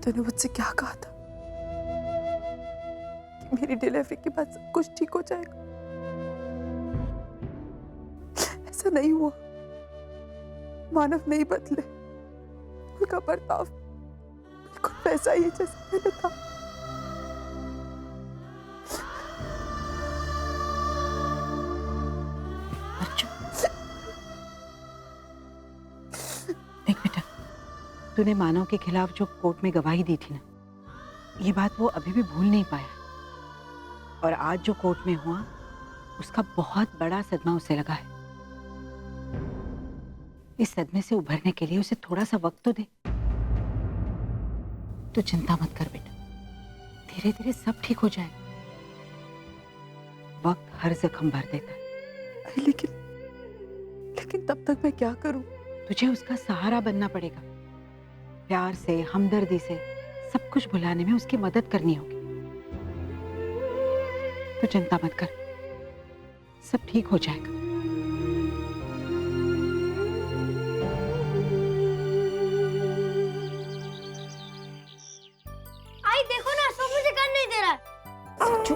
तूने मुझसे क्या कहा था कि मेरी डिलीवरी के बाद सब कुछ ठीक हो जाएगा? ऐसा नहीं हुआ। मानव नहीं बदले, उनका बर्ताव बिल्कुल वैसा ही है जैसा मैंने था। देख बेटा, तूने मानव के खिलाफ जो कोर्ट में गवाही दी थी ना, ये बात वो अभी भी भूल नहीं पाया। और आज जो कोर्ट में हुआ, उसका बहुत बड़ा सदमा उसे लगा है। इस सदमे से उभरने के लिए उसे थोड़ा सा वक्त तो दे। तू चिंता मत कर बेटा, धीरे धीरे सब ठीक हो जाएगा। वक्त हर जख्म भर देता है। लेकिन तब तक मैं क्या करूं? तुझे उसका सहारा बनना पड़ेगा। प्यार से, हमदर्दी से सब कुछ भुलाने में उसकी मदद करनी होगी। तो चिंता मत कर, सब ठीक हो जाएगा। आई देखो ना, सब मुझे कर नहीं दे रहा है। सच्चू,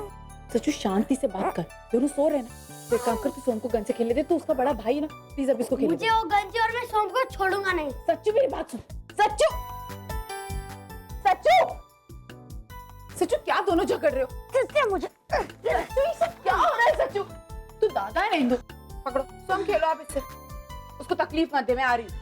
सच्चू शांति से बात कर। दोनों सो रहे हैं ना, तो एक काम कर, तू सोम को गन से खेलने दे। तो उसका बड़ा भाई है ना, प्लीज अब इसको खेलने दे। मुझे वो गन चाहिए और मैं सोम को छोड़ूंगा नहीं। सच्चू मेरी बात सुन। सच्चू, सच्चू, सच्चू क्या दोनों झगड़ रहे हो? किससे? मुझे सच्चू, ये सब क्या हो रहा है? सच्चू, तू दादा है ना हिंदू? पकड़ो, सोम खेलो आप इससे। उसको तकलीफ मत दे, मैं आ रही हूँ।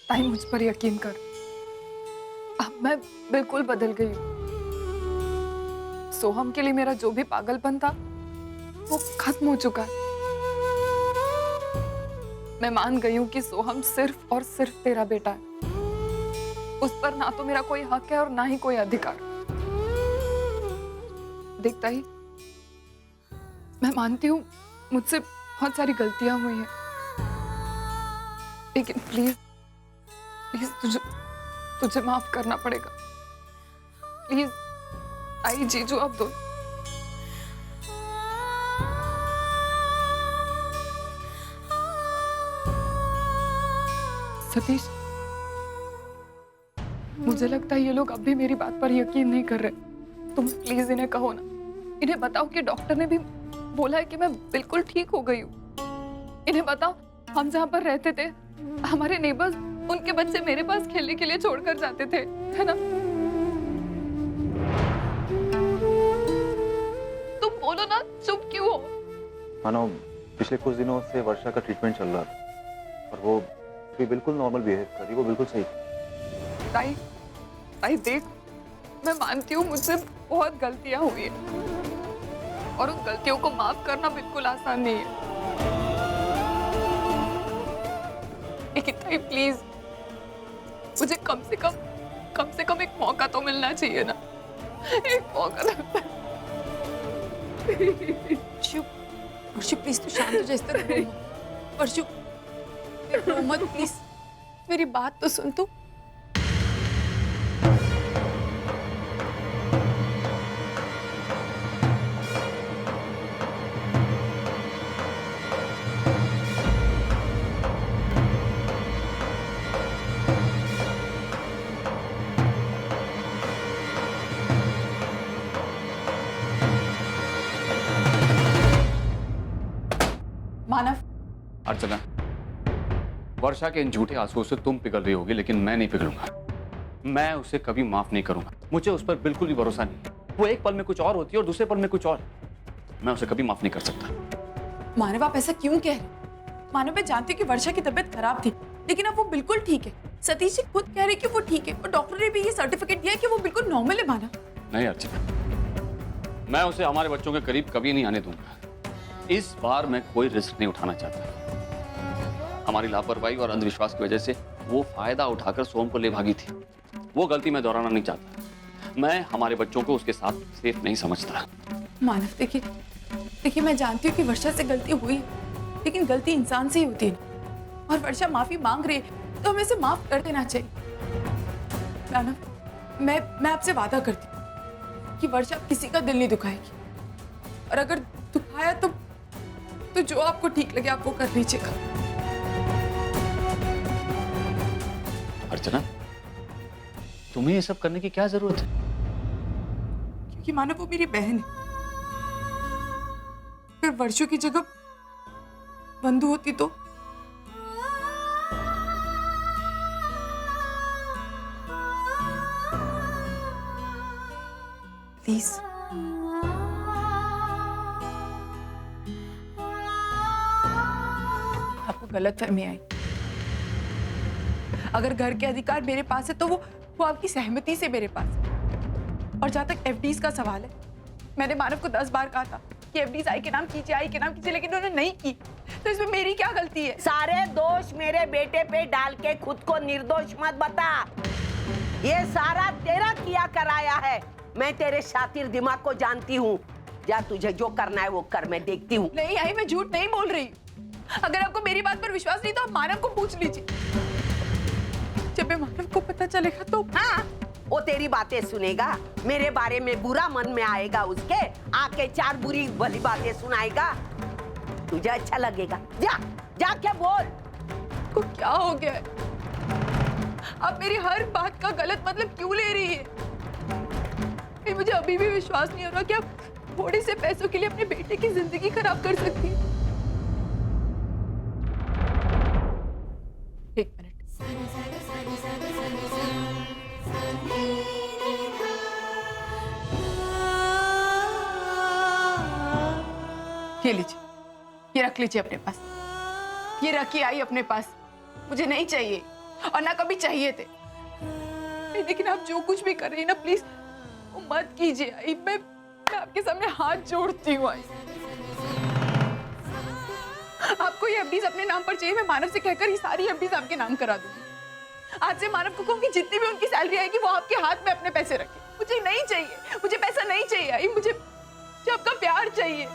ताई, मुझ पर यकीन कर, अब मैं बिल्कुल बदल गई हूँ। सोहम के लिए मेरा जो भी पागलपन था वो खत्म हो चुका है। मैं मान गई हूँ कि सोहम सिर्फ और सिर्फ तेरा बेटा है। उस पर ना तो मेरा कोई हक है और ना ही कोई अधिकार। देखता ही, मैं मानती हूँ मुझसे बहुत सारी गलतियां हुई हैं, लेकिन प्लीज प्लीज तुझे माफ करना पड़ेगा। प्लीज आई जीजू, अब दो। सतीश, मुझे लगता है ये लोग अब भी मेरी बात पर यकीन नहीं कर रहे। तुम प्लीज इन्हें कहो ना, इन्हें बताओ कि डॉक्टर ने भी बोला है कि मैं बिल्कुल ठीक हो गई हूँ। इन्हें बताओ, हम जहाँ पर रहते थे, हमारे नेबर्स उनके बच्चे मेरे पास खेलने के लिए छोड़कर जाते थे, है ना? तुम बोलो ना, चुप क्यों हो? मानो पिछले कुछ दिनों से वर्षा का ट्रीटमेंट चल रहा था और वो भी बिल्कुल नॉर्मल बिहेव कर रही, वो बिल्कुल सही। ताई, ताई देख, मैं मानती हूँ मुझसे बहुत गलतियां हुई है और उन गलतियों को माफ करना बिल्कुल आसान नहीं है। लेकिन ताई प्लीज, मुझे कम से कम एक मौका तो मिलना चाहिए ना। एक मौका तो। अर्शु प्लीज तू शांत हो जा, इस तरह रो मत। अर्शु रो मत प्लीज, मेरी बात तो सुन तू। मानव, अर्चना, वर्षा के इन झूठे आंसुओं से तुम पिघल रही होगी, लेकिन मैं नहीं पिघलूंगा। मैं उसे कभी माफ नहीं करूंगा। मुझे उस पर बिल्कुल भी भरोसा नहीं। वो एक पल में कुछ और होती है और दूसरे पल में कुछ और। मैं उसे कभी माफ नहीं कर सकता। मानव आप ऐसा क्यों कह रहे हैं? मानव मैं जानती हूँ कि वर्षा की तबीयत खराब थी, लेकिन अब वो बिल्कुल ठीक है। सतीश जी खुद कह रहे कि वो ठीक है और डॉक्टर ने भी ये सर्टिफिकेट दिया है कि वो बिल्कुल नॉर्मल है। मानव नहीं अर्चना, मैं उसे हमारे बच्चों के करीब कभी नहीं आने दूंगा। इस बार मैं कोई रिस्क नहीं उठाना चाहता। हमारी लापरवाही और अंधविश्वास की वजह से वो फायदा उठाकर सोम को ले भागी थी। वो गलती मैं दोहराना नहीं चाहता। मैं हमारे बच्चों को उसके साथ सेफ नहीं समझता। मानव देखिए देखिए, मैं जानती हूँ कि वर्षा से गलती हुई है, लेकिन गलती इंसान से ही होती है ना। और वर्षा माफी मांग रही है तो हमें उसे माफ कर देना चाहिए। मानव, मैं आपसे वादा करती हूँ कि वर्षा किसी का दिल नहीं दुखाएगी, और अगर दुखाया तो जो आपको ठीक लगे आप वो कर लीजिएगा। अर्चना, तुम्हें ये सब करने की क्या जरूरत है? क्योंकि मानव वो मेरी बहन है। अगर वर्षों की जगह बंधु होती तो प्लीज आपको गलतफहमी आई। अगर घर के अधिकार मेरे पास है तो वो आपकी सहमति से मेरे पास है। और जहां तक एफडीज का सवाल है, मैंने मानव को 10 बार कहा था कि एफडीज आई के नाम कीजिए, लेकिन उन्होंने नहीं की। तो इसमें मेरी क्या गलती है? सारे दोष मेरे बेटे पे डाल के खुद को निर्दोष मत बता। ये सारा तेरा किया कराया है। मैं तेरे शातिर दिमाग को जानती हूँ। जा, तुझे जो करना है वो कर, मैं देखती हूँ। नहीं आई, मैं झूठ नहीं बोल रही। अगर आपको मेरी बात पर विश्वास नहीं तो आप मानव को पूछ लीजिए। जब मानव को पता चलेगा तो हाँ, वो तेरी बातें सुनेगा, मेरे बारे में बुरा मन में आएगा उसके, आके 4 बुरी भली बातें सुनाएगा। तुझे अच्छा लगेगा। जा जाके बोल। को क्या हो गया है? आप मेरी हर बात का गलत मतलब क्यों ले रही है? मुझे अभी भी विश्वास नहीं हो रहा कि आप थोड़े से पैसों के लिए अपने बेटे की जिंदगी खराब कर सकती हैं। एक मिनट, ये लीजिए, ये रख लीजिए अपने पास। ये रखी आई अपने पास। मुझे नहीं चाहिए और ना कभी चाहिए थे। लेकिन आप जो कुछ भी कर रही हैं ना, प्लीज वो मत कीजिए आई। मैं आपके सामने हाथ जोड़ती हूँ आई। आपको ये एफडीज अपने नाम पर चाहिए, मैं मानव से कहकर ये सारी एफडीज आपके नाम करा दूंगी। आज से मानव को कहूंगी जितनी भी उनकी सैलरी आएगी वो आपके हाथ में अपने पैसे रखे। मुझे नहीं चाहिए, मुझे पैसा नहीं चाहिए आई। मुझे आपका प्यार चाहिए।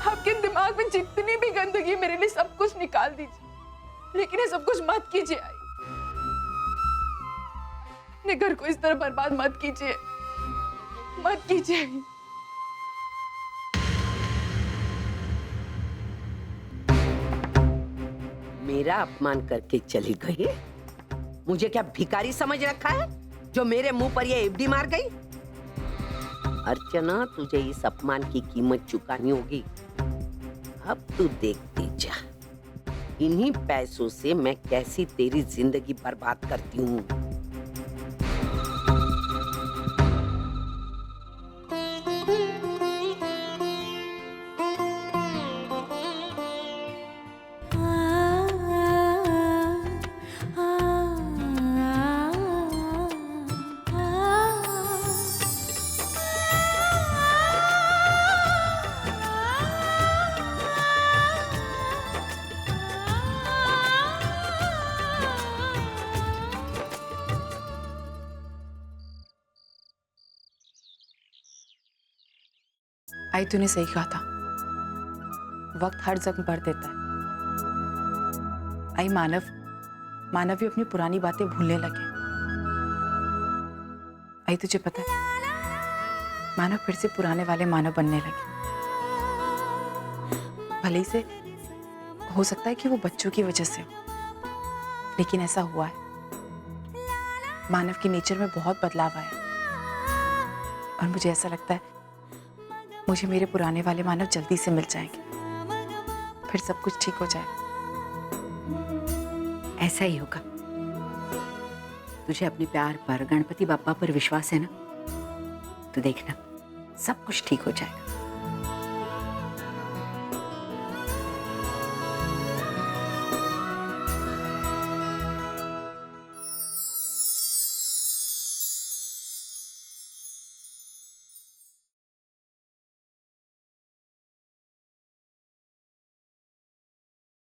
आपके दिमाग में जितनी भी गंदगी है मेरे लिए सब कुछ निकाल दीजिए, लेकिन ये सब कुछ मत कीजिए आई। अपने घर को इस तरह बर्बाद मत कीजिए, मत कीजिए। मेरा अपमान करके चली गई। मुझे क्या भिखारी समझ रखा है जो मेरे मुंह पर ये एफडी मार गई? अर्चना, तुझे इस अपमान की कीमत चुकानी होगी। अब तू देखती जा, इन्हीं पैसों से मैं कैसी तेरी जिंदगी बर्बाद करती हूँ। आई, तूने सही कहा था, वक्त हर जख्म भर देता है। आई, मानव भी अपनी पुरानी बातें भूलने लगे। आई, तुझे पता है मानव फिर से पुराने वाले मानव बनने लगे। भले ही से हो सकता है कि वो बच्चों की वजह से हो, लेकिन ऐसा हुआ है। मानव की नेचर में बहुत बदलाव आया और मुझे ऐसा लगता है मुझे मेरे पुराने वाले मानव जल्दी से मिल जाएंगे, फिर सब कुछ ठीक हो जाएगा। ऐसा ही होगा। तुझे अपने प्यार पर, गणपति बाप्पा पर विश्वास है ना? तो देखना सब कुछ ठीक हो जाएगा।